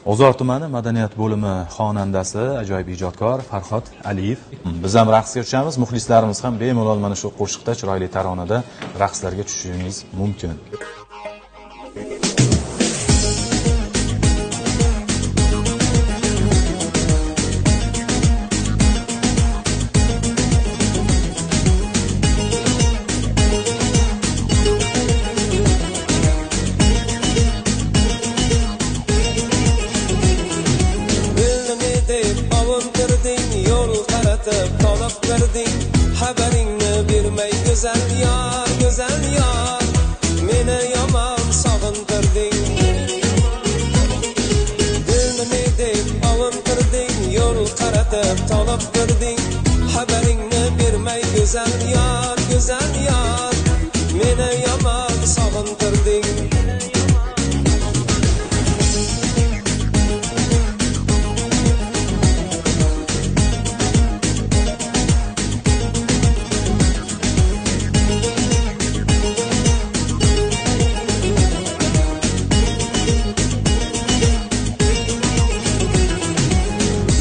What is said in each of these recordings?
Ozor tumani madaniyat bo'limi xonandasi, ajoyib ijodkor Farhod Aliyev. Biz ham raqsga tushamiz, muxlislarimiz ham bemalol mana shu qo'shiqda, chiroyli taronada raqslarga tushishingiz mumkin. Tolib kirding, xabaringni bermay go'zal yor, go'zal yor, meni yomon sog'intirding. Dilni deb ovuntirding, yo'l qaratib tolib kirding, xabaringni bermay go'zal yor, go'zal yor, meni yomon sog'intirding.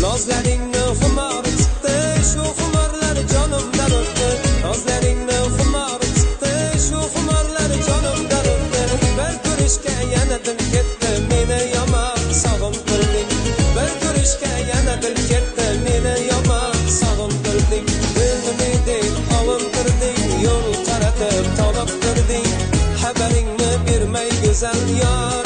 Nozlaringni xumor chiqdi, shu xumorlar jonimdan o'tdi. Nozlaringni xumor chiqdi, shu xumorlar jonimdan o'tdi. Bir ko'rishga yana dil ketdi, meni yomon sog'intirding. Bir ko'rishga yana dil ketdi, meni yomon sog'intirding. Dilni deb ovuntirding, yo'l qaratib tolib kirding, xabaringni bermay go'zal yor.